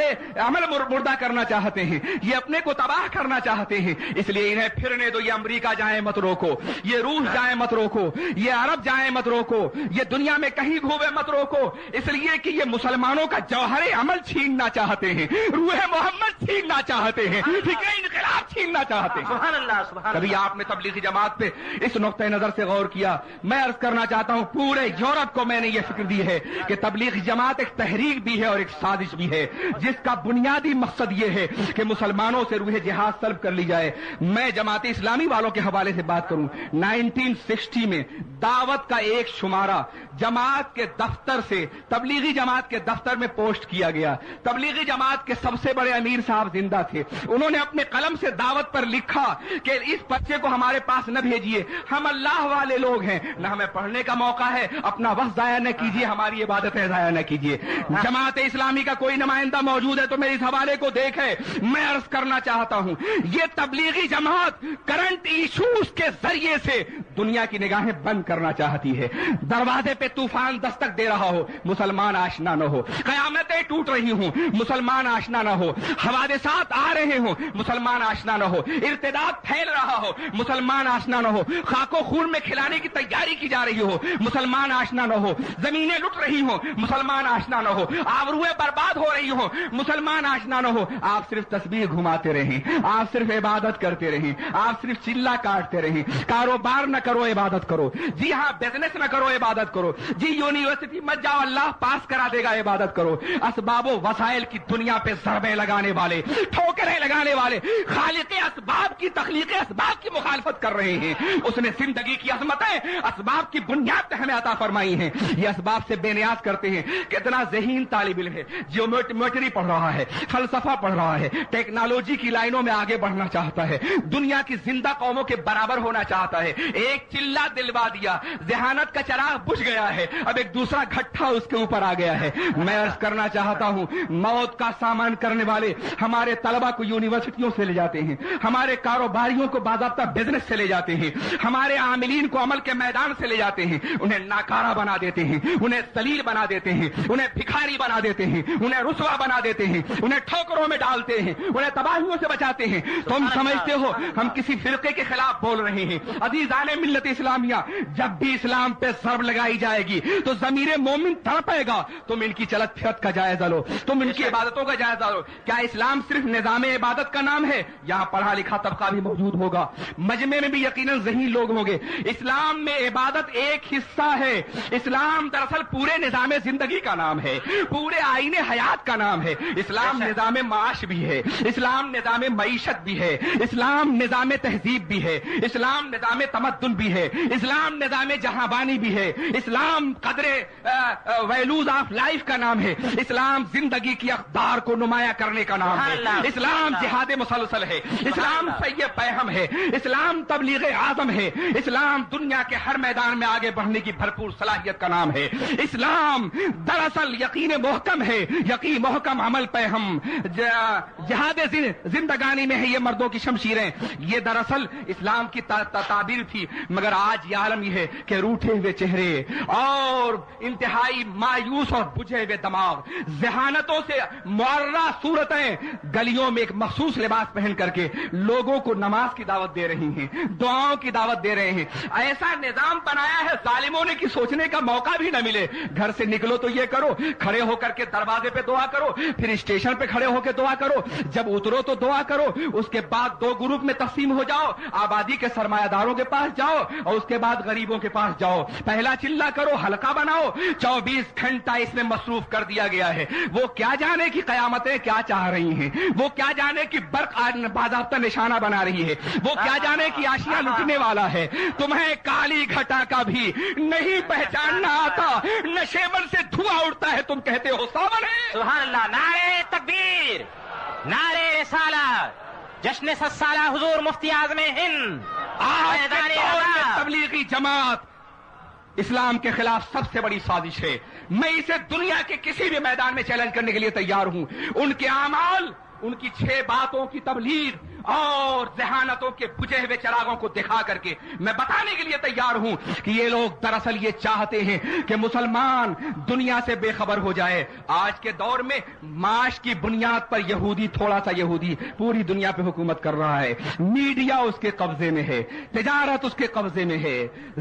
عمل مردہ کرنا چاہتے ہیں، یہ اپنے کو تباہ کرنا چاہتے ہیں۔ اس لیے انہیں پھرنے دو، یہ امریکہ جائیں مت روکو، یہ روس جائیں مت روکو، یہ عرب جائیں مت روکو، یہ دنیا میں کہیں گھومے مت روکو، اس لیے کہ یہ مسلمانوں کا جوہر عمل چھیننا چاہتے ہیں، روح محمد چھیننا چاہتے ہیں، فکر انقلاب چھیننا چاہتے ہیں۔ سبحان اللہ سبحان اللہ۔ کبھی آپ نے تبلیغی جماعت پہ اس نقطۂ نظر سے غور کیا؟ میں عرض کرنا چاہتا ہوں پورے یورپ کو میں نے یہ فکر دی ہے کہ تبلیغی جماعت ایک تحریک بھی ہے اور ایک سازش بھی ہے، جس کا بنیادی مقصد یہ ہے کہ مسلمانوں سے روح جہاد سلب کر لی جائے۔ میں جماعت اسلامی والوں کے حوالے سے بات کروں، 1960 میں دعوت کا ایک شمارہ جماعت کے دفتر سے تبلیغی جماعت کے دفتر میں پوسٹ کیا گیا۔ تبلیغی جماعت کے سب سے بڑے امیر صاحب زندہ تھے، انہوں نے اپنے قلم سے دعوت پر لکھا کہ اس بچے کو ہمارے پاس نہ بھیجیے، ہم اللہ والے لوگ ہیں، نہ ہمیں پڑھنے کا موقع ہے، اپنا وقت ضائع نہ کیجیے، ہماری عبادتیں ضائع نہ کیجیے۔ جماعت اسلامی کا کوئی نمائندہ موجود ہے تو میرے اس حوالے کو دیکھے۔ میں عرض کرنا چاہتا ہوں یہ تبلیغی جماعت کرنٹ ایشوز کے ذریعے سے دنیا کی نگاہیں بند کرنا چاہتی ہے۔ دروازے پہ طوفان دستک دے رہا ہو، مسلمان آشنا نہ ہو، قیامتیں ٹوٹ رہی ہوں، مسلمان آشنا نہ ہو، حوادثات آ رہے ہوں، مسلمان آشنا نہ ہو، ارتداد پھیل رہا ہو، مسلمان آشنا نہ ہو، خاک و خون میں کھلانے کی تیاری کی جا رہی ہو، مسلمان آشنا نہ ہو، زمینیں لٹ رہی ہوں، مسلمان آشنا نہ ہو، آبروئیں برباد ہو رہی ہوں، مسلمان آشنا نہ ہو۔ آپ صرف تسبیح گھماتے رہیں، آپ صرف عبادت کرتے رہیں، آپ صرف چلا کاٹتے رہیں، کاروبار نہ کرو عبادت کرو، جی ہاں بزنس نہ کرو عبادت کرو، جی یونیورسٹی مت جاؤ اللہ پاس کرا دے گا عبادت کرو۔ اسباب و وسائل کی دنیا پہ ضربیں لگانے والے، ٹھوکریں لگانے والے، خالق اسباب کی تخلیق اسباب کی مخالفت کر رہے ہیں۔ اس نے زندگی کی عظمتیں اسباب کی بنیاد پہ ہمیں عطا فرمائی ہیں، یہ اسباب سے بے نیاز کرتے ہیں۔ کتنا ذہین طالب علم ہے، جیومیٹری پڑھ رہا ہے، فلسفہ پڑھ رہا ہے، ٹیکنالوجی کی لائنوں میں آگے بڑھنا چاہتا ہے، دنیا کی زندہ قوموں کے برابر ہونا چاہتا ہے، ایک چلا دلوا دیا، ذہانت کا چراغ بجھ گیا ہے، اب ایک دوسرا گھٹا اس کے اوپر آ گیا ہے۔ میں عرض کرنا چاہتا ہوں موت کا سامان کرنے والے ہمارے طلبہ کو یونیورسٹیوں سے لے جاتے ہیں، ہمارے کاروباریوں کو باضابطہ بزنس سے لے جاتے ہیں، ہمارے عاملین کو عمل کے میدان سے لے جاتے ہیں، انہیں ناکارہ بنا دیتے ہیں، انہیں ذلیل بنا دیتے ہیں، انہیں بھکاری بنا دیتے ہیں، انہیں رسوا بنا دیتے ہیں، انہیں ٹھوکروں میں ڈالتے ہیں، انہیں تباہیوں سے بچاتے ہیں۔ تم سمجھتے ہو ہم کسی فرقے کے خلاف بول رہے ہیں؟ عزیزان ملت اسلامیہ، جب بھی اسلام پہ ضرب لگائی جائے گی تو ضمیر مومن تڑپے گا۔ تم ان کی چلت پھرت کا جائزہ لو، تم ان کی عبادتوں کا جائزہ لو۔ کیا اسلام صرف نظام عبادت کا نام ہے؟ یہاں پڑھا لکھا طبقہ بھی موجود ہوگا، مجمع میں بھی یقیناً ذہین لوگ ہوں گے۔ اسلام میں عبادت ایک حصہ ہے، اسلام دراصل پورے نظام زندگی کا نام ہے، پورے آئین حیات کا نام ہے۔ اسلام نظام معاش بھی ہے، اسلام نظام معیشت بھی ہے، اسلام نظام تہذیب بھی ہے، اسلام نظام تمدن بھی ہے، اسلام نظام جہاں بھی ہے، اسلام قدر ویلوز آف لائف کا نام ہے، اسلام زندگی کی اقدار کو نمایاں کرنے کا نام ہے، اسلام جہاد مسلسل ہے، اسلام سید پیغام ہے، اسلام تبلیغ اعظم ہے، اسلام دنیا کے ہر میدان میں آگے بڑھنے کی بھرپور صلاحیت کا نام ہے، اسلام دراصل یقین محکم ہے، یقین محکم عمل پیغام، جہاد زندگانی میں ہے یہ مردوں کی شمشیریں، یہ دراصل اسلام کی تعبیر تھی، مگر آج یہ عالم یہ ہے کہ روٹھے ہوئے چہرے اور انتہائی مایوس اور بجھے ہوئے دماغ، ذہانتوں سے معرہ صورتیں گلیوں میں ایک مخصوص لباس پہن کر کے لوگوں کو نماز کی دعوت دے رہی ہیں، دعاؤں کی دعوت دے رہے ہیں۔ ایسا نظام بنایا ہے ظالموں نے کہ سوچنے کا موقع بھی نہ ملے، گھر سے نکلو تو یہ کرو، کھڑے ہو کر کے دروازے پہ دعا کرو، پھر اسٹیشن پہ کھڑے ہو کے دعا کرو، جب اترو تو دعا کرو، اس کے بعد دو گروپ میں تقسیم ہو جاؤ، آبادی کے سرمایہ داروں کے پاس جاؤ اور اس کے بعد غریبوں کے پاس جاؤ، پہلا چلہ کرو، حلقہ بناؤ، 24 گھنٹہ اس میں مصروف کر دیا گیا ہے۔ وہ کیا جانے کی قیامتیں کیا چاہ رہی ہیں، وہ کیا جانے کی برق باضابطہ نشانہ بنا رہی ہے، وہ کیا جانے کی آشیاں لٹنے والا ہے۔ تمہیں کالی گھٹا کا بھی نہیں پہچاننا آتا، نشیمن سے دھواں اڑتا ہے، تم کہتے ہو ساون ہے۔ سبحان اللہ، نعرہ تکبیر، نعرہ رسالت، جشن 7 سالہ حضور مفتی اعظم ہند، آج کے دور میں تبلیغی جماعت اسلام کے خلاف سب سے بڑی سازش ہے۔ میں اسے دنیا کے کسی بھی میدان میں چیلنج کرنے کے لیے تیار ہوں۔ ان کے اعمال، ان کی 6 باتوں کی تبلیغ اور ذہانتوں کے بجھے ہوئے چراغوں کو دکھا کر کے میں بتانے کے لیے تیار ہوں کہ یہ لوگ دراصل یہ چاہتے ہیں کہ مسلمان دنیا سے بے خبر ہو جائے۔ آج کے دور میں معاش کی بنیاد پر یہودی، تھوڑا سا یہودی پوری دنیا پہ حکومت کر رہا ہے، میڈیا اس کے قبضے میں ہے، تجارت اس کے قبضے میں ہے،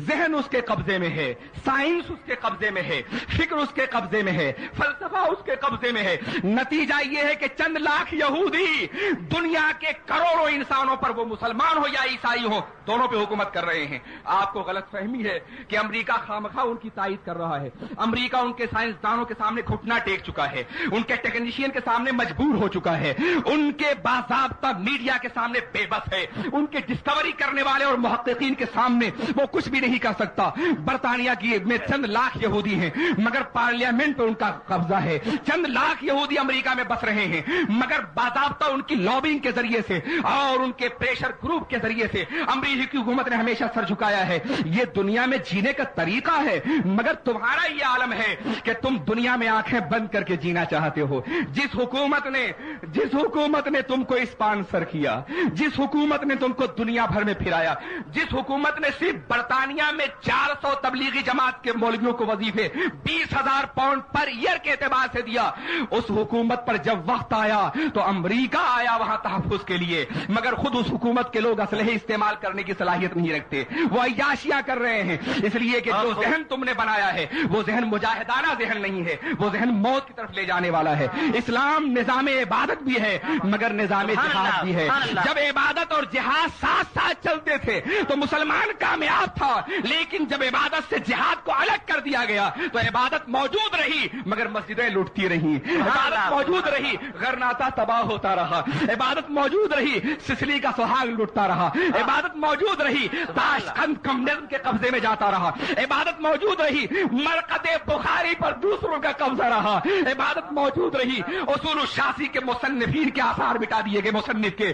ذہن اس کے قبضے میں ہے، سائنس اس کے قبضے میں ہے، فکر اس کے قبضے میں ہے، فلسفہ اس کے قبضے میں ہے۔ نتیجہ یہ ہے کہ چند لاکھ یہودی دنیا کے کروڑوں انسانوں پر، وہ مسلمان ہو یا عیسائی ہو، دونوں پہ حکومت کر رہے ہیں۔ آپ کو غلط فہمی ہے کہ امریکہ خامخواہ ان کی تائید کر رہا ہے۔ امریکہ ان کے سائنسدانوں کے سامنے گھٹنا ٹیک چکا ہے، ان کے ٹیکنیشین کے سامنے مجبور ہو چکا ہے، ان کے باضابطہ میڈیا کے سامنے بے بس ہے، ان کے ڈسکوری کرنے والے اور محققین کے سامنے وہ کچھ بھی نہیں کر سکتا۔ برطانیہ کی میں چند لاکھ یہودی ہیں مگر پارلیمنٹ پہ ان کا قبضہ ہے، چند لاکھ یہودی امریکہ میں بس رہے ہیں مگر باضابطہ ان کی لابنگ کے ذریعے سے اور ان کے پریشر گروپ کے ذریعے سے امریکی حکومت نے ہمیشہ سر جھکایا ہے۔ یہ دنیا میں جینے کا طریقہ ہے، مگر تمہارا یہ عالم ہے کہ تم دنیا میں آنکھیں بند کر کے جینا چاہتے ہو۔ جس حکومت نے تم کو اسپانسر کیا، جس حکومت نے تم کو دنیا بھر میں پھرایا، جس حکومت نے صرف برطانیہ میں 400 تبلیغی جماعت کے مولویوں کو وظیفے 20,000 پاؤنڈ پر ایئر کے اعتبار سے دیا، اس حکومت پر جب وقت آیا تو امریکہ آیا وہاں تحفظ کے لیے، مگر خود اس حکومت کے لوگ اسلحے استعمال کرنے کی صلاحیت نہیں رکھتے، وہ عیاشیاں کر رہے ہیں، اس لیے کہ جو ذہن تم نے بنایا ہے وہ ذہن مجاہدانہ ذہن نہیں ہے، وہ ذہن موت کی طرف لے جانے والا ہے۔ اسلام نظام عبادت بھی ہے مگر نظام جہاد بھی ہے۔ جب عبادت اور جہاد ساتھ ساتھ چلتے تھے تو مسلمان کامیاب تھا، لیکن جب عبادت سے جہاد کو الگ کر دیا گیا تو عبادت موجود رہی مگر مسجدیں لوٹتی رہی، عبادت موجود رہی غرناطہ تباہ ہوتا رہا، عبادت موجود رہی سسلی کا سہاگ لوٹتا رہا، عبادت موجود رہی تاشقند کمیونزم کے قبضے میں جاتا رہا، عبادت موجود رہی مرقد بخاری پر دوسروں کا قبضہ رہا، عبادت موجود رہی اصول الشاسی کے مصنفین کے آثار مٹا دیے گئے، مصنف کے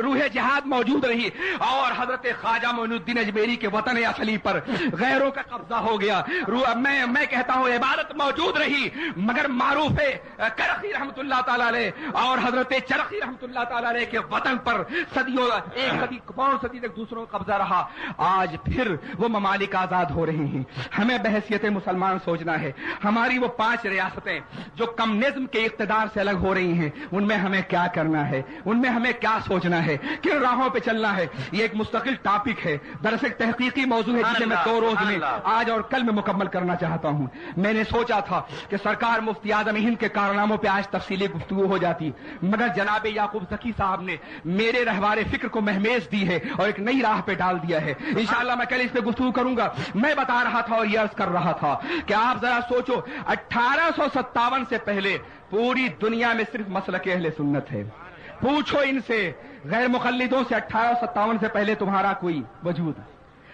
روح جہاد موجود رہی، اور حضرت خواجہ معین الدین اجمیری کے وطن اصلی پر غیروں کا قبضہ ہو گیا۔ میں کہتا ہوں عبادت موجود رہی مگر معروف کرخی رحمت اللہ تعالی علیہ اور حضرت چرخی رحمت اللہ تعالی علیہ کے وطن پر صدیوں، ایک صدی پون صدی تک دوسروں کا قبضہ رہا۔ آج پھر وہ ممالک آزاد ہو رہے ہیں۔ ہمیں بحیثیت مسلمان سوچنا ہے، ہماری وہ 5 ریاستیں جو کمیونزم کے اقتدار سے الگ ہو رہی ہیں، ان میں ہمیں کیا کرنا ہے، ان میں ہمیں کیا سوچنا ہے، کن راہوں پہ چلنا ہے، یہ ایک مستقل ٹاپک ہے، دراصل تحقیقی موضوع ہے جسے میں 2 روز میں آج اور کل میں مکمل کرنا چاہتا ہوں۔ میں نے سوچا تھا کہ سرکار مفتی اعظم ہند کے کارناموں پہ آج تفصیلی گفتگو ہو جاتی، مگر جناب یعقوب زکی صاحب نے میرے رہبار فکر کو مہمیز دی ہے اور ایک نئی راہ پہ ڈال دیا ہے۔ انشاءاللہ میں کل اس پہ گفتگو کروں گا۔ میں بتا رہا تھا اور یہ عرض کر رہا تھا کہ آپ ذرا سوچو 1857 سے پہلے پوری دنیا میں صرف مسلک اہل سنت ہے۔ پوچھو ان سے، غیر مقلدوں سے 1857 سے پہلے تمہارا کوئی وجود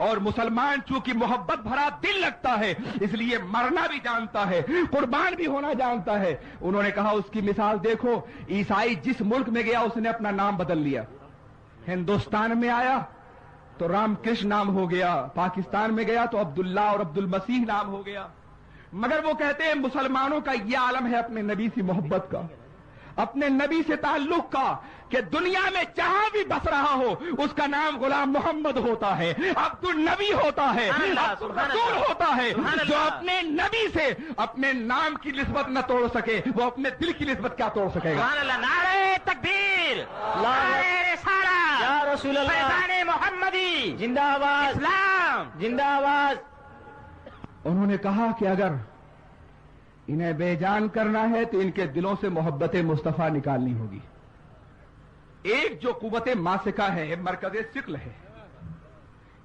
اور مسلمان چونکہ محبت بھرا دل رکھتا ہے اس لیے مرنا بھی جانتا ہے، قربان بھی ہونا جانتا ہے۔ انہوں نے کہا اس کی مثال دیکھو، عیسائی جس ملک میں گیا اس نے اپنا نام بدل لیا، ہندوستان میں آیا تو رام کرشن نام ہو گیا، پاکستان میں گیا تو عبداللہ اور عبد المسیح نام ہو گیا، مگر وہ کہتے ہیں مسلمانوں کا یہ عالم ہے اپنے نبی سے محبت کا، اپنے نبی سے تعلق کا، کہ دنیا میں جہاں بھی بس رہا ہو اس کا نام غلام محمد ہوتا ہے، عبد النبی ہوتا ہے، رسول ہوتا ہے۔ جو اپنے نبی سے اپنے نام کی نسبت نہ توڑ سکے وہ اپنے دل کی نسبت کیا توڑ سکے گا؟ سبحان اللہ، نعرہ تکبیر، نعرہ رسالت، یا رسول اللہ، فیضان محمدی، زندہ باد، اسلام زندہ باد۔ انہوں نے کہا کہ اگر انہیں بے جان کرنا ہے تو ان کے دلوں سے محبت مصطفیٰ نکالنی ہوگی۔ ایک جو قوت ماسکہ ہے، مرکز ثقل ہے،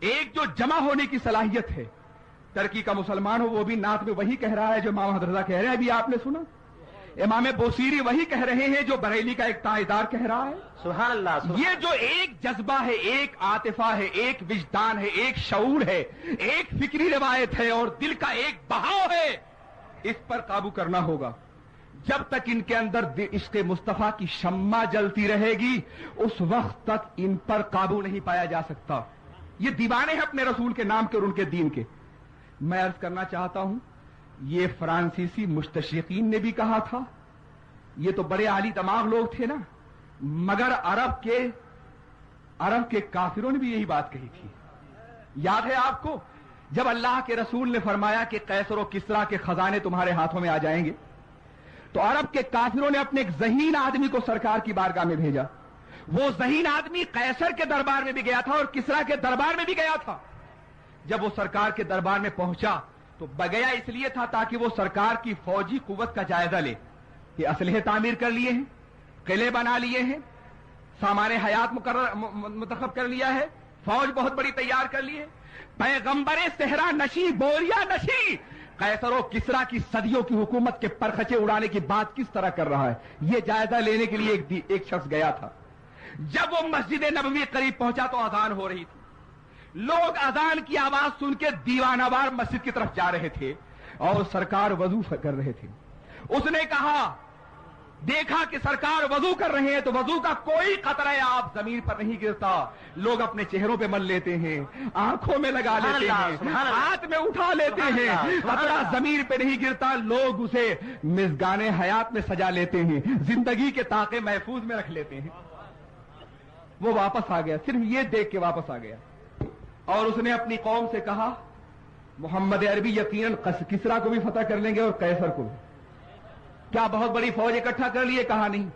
ایک جو جمع ہونے کی صلاحیت ہے۔ ترکی کا مسلمان ہو وہ بھی نعت میں وہی کہہ رہا ہے جو امام حضرت کہہ رہے ہیں، ابھی آپ نے سنا۔ امام بوسیری وہی کہہ رہے ہیں جو بریلی کا ایک تائیدار کہہ رہا ہے۔ سبحان اللہ، یہ جو ایک جذبہ ہے، ایک عاطفہ ہے، ایک وجدان ہے، ایک شعور ہے، ایک فکری روایت ہے اور دل کا ایک بہاؤ ہے، اس پر قابو کرنا ہوگا۔ جب تک ان کے اندر عشق مصطفیٰ کی شمع جلتی رہے گی اس وقت تک ان پر قابو نہیں پایا جا سکتا۔ یہ دیوانے ہیں اپنے رسول کے نام کے اور ان کے دین کے۔ میں عرض کرنا چاہتا ہوں، یہ فرانسیسی مستشرقین نے بھی کہا تھا، یہ تو بڑے عالی دماغ لوگ تھے نا، مگر عرب کے کافروں نے بھی یہی بات کہی تھی۔ یاد ہے آپ کو جب اللہ کے رسول نے فرمایا کہ قیصر و کسریٰ کے خزانے تمہارے ہاتھوں میں آ جائیں گے، تو عرب کے کافروں نے اپنے ایک ذہین آدمی کو سرکار کی بارگاہ میں بھیجا۔ وہ ذہین آدمی قیصر کے دربار میں بھی گیا تھا اور کسریٰ کے دربار میں بھی گیا تھا۔ جب وہ سرکار کے دربار میں پہنچا تو گیا اس لیے تھا تاکہ وہ سرکار کی فوجی قوت کا جائزہ لے کہ اسلحے تعمیر کر لیے ہیں، قلعے بنا لیے ہیں، سامان حیات منتخب کر لیا ہے، فوج بہت بڑی تیار کر لی ہے، پیغمبر صحرا نشی، بوریا نشی قیصر و کسریٰ کی صدیوں کی حکومت کے پرخچے اڑانے کی بات کس طرح کر رہا ہے، یہ جائزہ لینے کے لیے ایک شخص گیا تھا۔ جب وہ مسجد نبوی قریب پہنچا تو اذان ہو رہی تھی، لوگ اذان کی آواز سن کے دیوانہ وار مسجد کی طرف جا رہے تھے اور سرکار وضو کر رہے تھے۔ اس نے کہا، دیکھا کہ سرکار وضو کر رہے ہیں تو وضو کا کوئی قطرہ آپ زمین پر نہیں گرتا، لوگ اپنے چہروں پہ مل لیتے ہیں، آنکھوں میں لگا لیتے ہیں، ہاتھ میں اٹھا لیتے ہیں، قطرہ زمین پہ نہیں گرتا، لوگ اسے مژگان حیات میں سجا لیتے ہیں، زندگی کے طاقے محفوظ میں رکھ لیتے ہیں۔ وہ واپس آ گیا، صرف یہ دیکھ کے واپس آ گیا اور اس نے اپنی قوم سے کہا، محمد عربی یقیناً کسریٰ کو بھی فتح کر لیں گے اور قیصر کو بھی۔ کیا بہت بڑی فوج اکٹھا کر لیے؟ کہا نہیں۔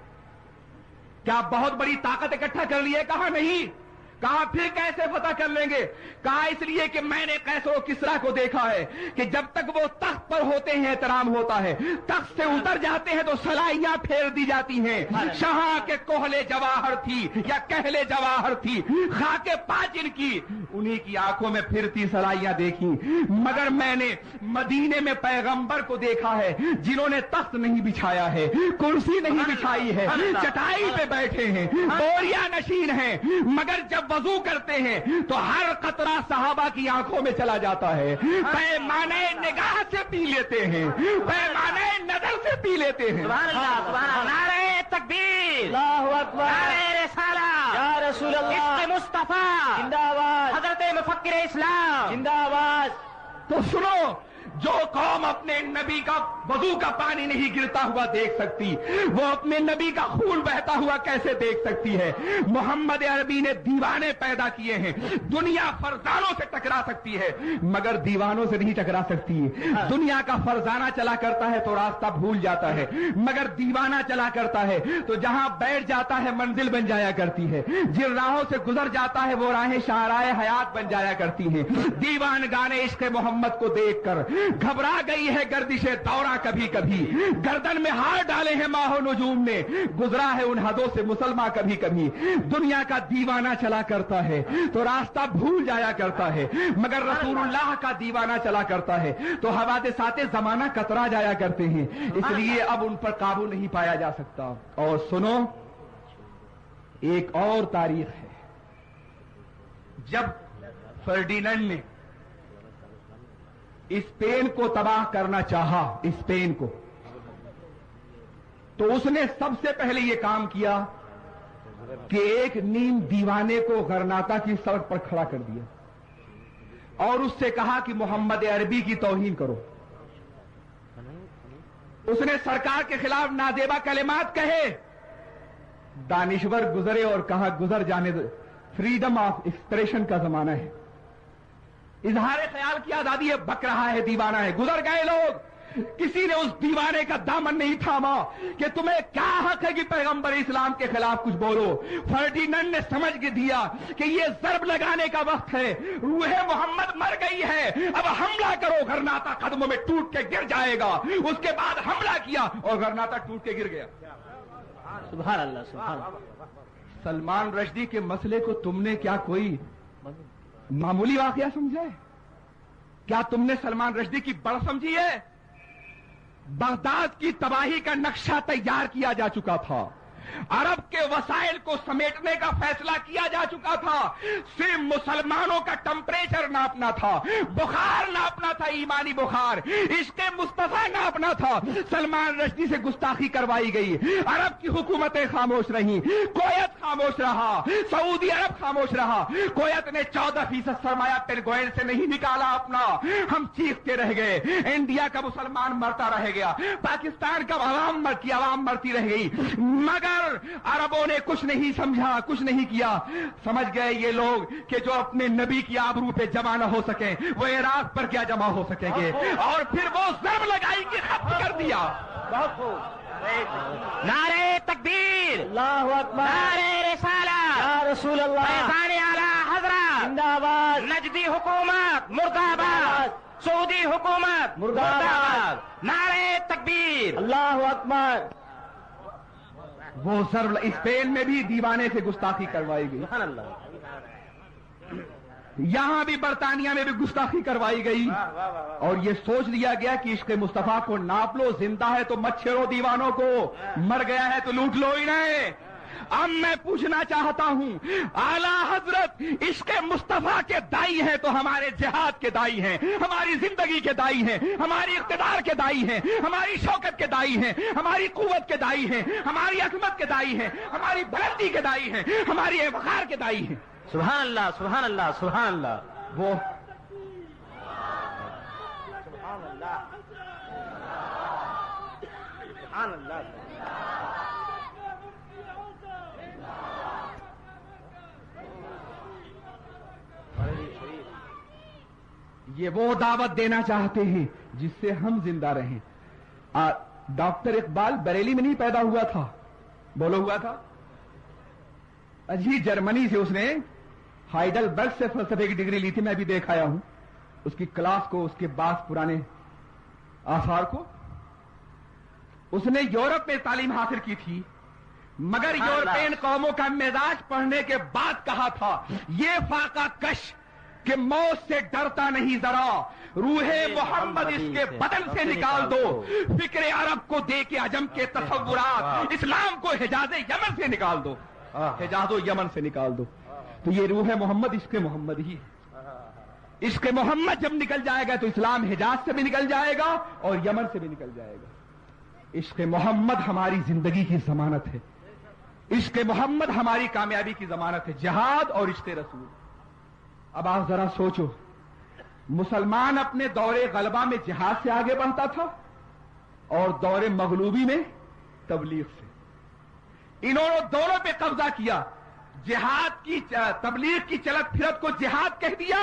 کیا بہت بڑی طاقت اکٹھا کر لیے؟ کہا نہیں۔ کہا پھر کیسے فتح کر لیں گے؟ کہا اس لیے کہ میں نے قیصر و کسریٰ کو دیکھا ہے کہ جب تک وہ تخت پر ہوتے ہیں احترام ہوتا ہے، تخت سے اتر جاتے ہیں تو سلائیاں پھیر دی جاتی ہیں۔ شاہ کے کوہلے جواہر تھی یا کہلے جواہر تھی، خاک پاچن کی انہی کی آنکھوں میں پھرتی سلائیاں دیکھی، مگر میں نے مدینے میں پیغمبر کو دیکھا ہے جنہوں نے تخت نہیں بچھایا ہے، کرسی نہیں بچھائی ہے، چٹائی پہ بیٹھے ہیں، بوریا نشین ہیں، مگر جب وضو کرتے ہیں تو ہر قطرہ صحابہ کی آنکھوں میں چلا جاتا ہے، پیمانے نگاہ سے پی لیتے ہیں، پیمانے نظر سے پی لیتے ہیں۔ سبحان اللہ، سبحان اللہ، نعرہ تکبیر، اللہ اکبر، نعرہ رسالت، یا رسول اللہ، عشق مصطفیٰ، زندہ باد، حضرت مفکر اسلام، زندہ باد۔ تو سنو، جو قوم اپنے نبی کا وضو کا پانی نہیں گرتا ہوا دیکھ سکتی، وہ اپنے نبی کا خون بہتا ہوا کیسے دیکھ سکتی ہے؟ محمد عربی نے دیوانے پیدا کیے ہیں، دنیا فرزانوں سے ٹکرا سکتی ہے مگر دیوانوں سے نہیں ٹکرا سکتی۔ دنیا کا فرزانہ چلا کرتا ہے تو راستہ بھول جاتا ہے، مگر دیوانہ چلا کرتا ہے تو جہاں بیٹھ جاتا ہے منزل بن جایا کرتی ہے، جن راہوں سے گزر جاتا ہے وہ راہیں شاہراہ حیات بن جایا کرتی ہیں۔ دیوان گانے عشق محمد کو دیکھ کر گھبرا گئی ہے گردش دورہ، کبھی کبھی گردن میں ہار ڈالے ہیں ماہ و نجوم نے، گزرا ہے ان حدوں سے مسلمہ کبھی کبھی۔ دنیا کا دیوانہ چلا کرتا ہے تو راستہ بھول جایا کرتا ہے، مگر رسول اللہ کا دیوانہ چلا کرتا ہے تو حوادثات زمانہ کترا جایا کرتے ہیں، اس لیے اب ان پر قابو نہیں پایا جا سکتا۔ اور سنو، ایک اور تاریخ ہے جب فرڈیننڈ نے اسپین کو تباہ کرنا چاہا، اسپین کو، تو اس نے سب سے پہلے یہ کام کیا کہ ایک نیم دیوانے کو غرناطہ کی سڑک پر کھڑا کر دیا اور اس سے کہا کہ محمد عربی کی توہین کرو۔ اس نے سرکار کے خلاف نازیبا کلمات کہے، دانشور گزرے اور کہا گزر جانے دو، فریڈم آف ایکسپریشن کا زمانہ ہے، اظہار خیال کی آزادی ہے، بک رہا ہے، دیوانہ ہے، گزر گئے لوگ۔ کسی نے اس دیوانے کا دامن نہیں تھاما کہ تمہیں کیا حق ہے کہ پیغمبر اسلام کے خلاف کچھ بولو۔ فرڈیننڈ نے سمجھ کے دیا کہ یہ ضرب لگانے کا وقت ہے، روح محمد مر گئی ہے، اب حملہ کرو، غرناطہ قدموں میں ٹوٹ کے گر جائے گا۔ اس کے بعد حملہ کیا اور غرناطہ ٹوٹ کے گر گیا۔ سبحان اللہ، سبحان اللہ۔ سلمان رشدی کے مسئلے کو تم نے کیا کوئی معمولی واقعہ سمجھا ہے؟ کیا تم نے سلمان رشدی کی بڑھ سمجھی ہے؟ بغداد کی تباہی کا نقشہ تیار کیا جا چکا تھا، عرب کے وسائل کو سمیٹنے کا فیصلہ کیا جا چکا تھا، صرف مسلمانوں کا ٹمپریچر ناپنا تھا، بخار ناپنا تھا، ایمانی بخار، عشق مصطفیٰ ناپنا تھا۔ سلمان رشدی سے گستاخی کروائی گئی، عرب کی حکومتیں خاموش رہیں، کویت خاموش رہا، سعودی عرب خاموش رہا، کویت نے 14% سرمایہ پینگوئن سے نہیں نکالا اپنا، ہم چیختے رہ گئے، انڈیا کا مسلمان مرتا رہ گیا، پاکستان کا عوام مرتی رہ گئی، مگر عربوں نے کچھ نہیں سمجھا، کچھ نہیں کیا۔ سمجھ گئے یہ لوگ کہ جو اپنے نبی کی آبرو پہ جمع نہ ہو سکیں وہ عراق پر کیا جمع ہو سکیں گے، اور پھر وہ ضرب لگائی کہ ختم کر دیا۔ نعرہ تکبیر، اللہ اکبر، نعرہ رسالت، یا رسول اللہ، فیضان اعلی حضرت، زندہ آباد، نجدی حکومت مرد آباد، سعودی حکومت مرد مرد آباد، آباد، نعرہ تکبیر۔ اللہ اکبر۔ وہ ضرب اسپین میں بھی دیوانے سے گستاخی کروائی گئی، سبحان اللہ۔ یہاں بھی برطانیہ میں بھی گستاخی کروائی گئی، اور یہ سوچ لیا گیا کہ عشق مصطفیٰ کو ناپ لو، زندہ ہے تو مت چھیڑو دیوانوں کو، مر گیا ہے تو لوٹ لو ہی نہیں۔ اب میں پوچھنا چاہتا ہوں، اعلیٰ حضرت عشق مصطفیٰ کے دائی ہیں تو ہمارے جہاد کے دائی ہیں، ہماری زندگی کے دائی ہیں، ہماری اقتدار کے دائی ہیں، ہماری شوکت کے دائی ہیں، ہماری قوت کے دائی ہیں، ہماری عظمت کے دائی ہیں، ہماری بلندی کے دائی ہیں، ہماری وقار کے دائی ہیں۔ سبحان اللہ، سبحان اللہ، سبحان اللہ۔ وہ سبحان اللہ۔ یہ وہ دعوت دینا چاہتے ہیں جس سے ہم زندہ رہیں۔ ڈاکٹر اقبال بریلی میں نہیں پیدا ہوا تھا، بولو ہوا تھا، اجی جرمنی سے اس نے ہائیڈلبرگ سے فلسفے کی ڈگری لی تھی، میں بھی دیکھ آیا ہوں اس کی کلاس کو، اس کے بعض پرانے آثار کو۔ اس نے یورپ میں تعلیم حاصل کی تھی، مگر یورپین قوموں کا مزاج پڑھنے کے بعد کہا تھا یہ فاقہ کش کہ موت سے ڈرتا نہیں ذرا، روح محمد اس کے بدن سے نکال دو، فکر عرب کو دے کے عجم کے تصورات، اسلام کو حجاز یمن سے نکال دو، حجاز و یمن سے نکال دو۔ تو یہ روح محمد عشق محمد ہی ہے۔ عشق محمد جب نکل جائے گا تو اسلام حجاز سے بھی نکل جائے گا اور یمن سے بھی نکل جائے گا۔ عشق محمد ہماری زندگی کی ضمانت ہے، عشق محمد ہماری کامیابی کی ضمانت ہے، جہاد اور عشق رسول۔ اب آپ ذرا سوچو، مسلمان اپنے دور غلبہ میں جہاد سے آگے بڑھتا تھا اور دور مغلوبی میں تبلیغ سے۔ انہوں نے دونوں پہ قبضہ کیا، جہاد کی تبلیغ کی چلت پھرت کو جہاد کہہ دیا،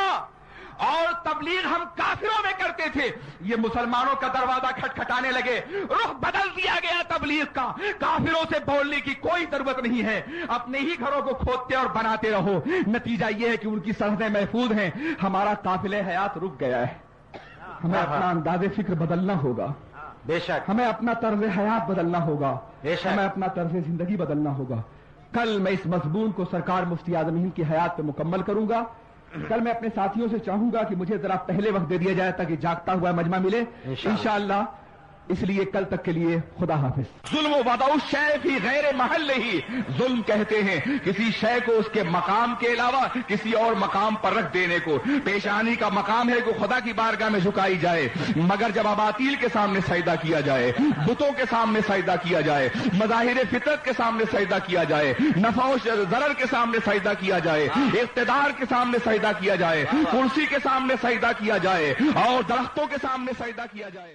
اور تبلیغ ہم کافروں میں کرتے تھے، یہ مسلمانوں کا دروازہ کھٹکھٹانے لگے، رخ بدل دیا گیا تبلیغ کا، کافروں سے بولنے کی کوئی ضرورت نہیں ہے، اپنے ہی گھروں کو کھودتے اور بناتے رہو، نتیجہ یہ ہے کہ ان کی سرحدیں محفوظ ہیں، ہمارا قافلہ حیات رک گیا ہے۔ ہمیں اپنا انداز فکر بدلنا ہوگا، بے شک ہمیں اپنا طرز حیات بدلنا ہوگا، بے شک، ہمیں اپنا طرز زندگی بدلنا ہوگا۔ کل میں اس مضمون کو سرکار مفتی اعظم ہند کی حیات پہ مکمل کروں گا۔ کل میں اپنے ساتھیوں سے چاہوں گا کہ مجھے ذرا پہلے وقت دے دیا جائے تاکہ جاگتا ہوا مجمع ملے۔ انشاءاللہ اس لیے کل تک کے لیے خدا حافظ. ظلم و وضع الشیء فی غیر محل ہی. ظلم کہتے ہیں کسی شے کو اس کے مقام کے علاوہ کسی اور مقام پر رکھ دینے کو. پیشانی کا مقام ہے کہ خدا کی بارگاہ میں جھکائی جائے، مگر جب اباطیل کے سامنے سجدہ کیا جائے، بتوں کے سامنے سجدہ کیا جائے، مظاہر فطرت کے سامنے سجدہ کیا جائے، نفع و ضرر کے سامنے سجدہ کیا جائے، اقتدار کے سامنے سجدہ کیا جائے، کرسی کے سامنے سجدہ کیا جائے اور درختوں کے سامنے سجدہ کیا جائے.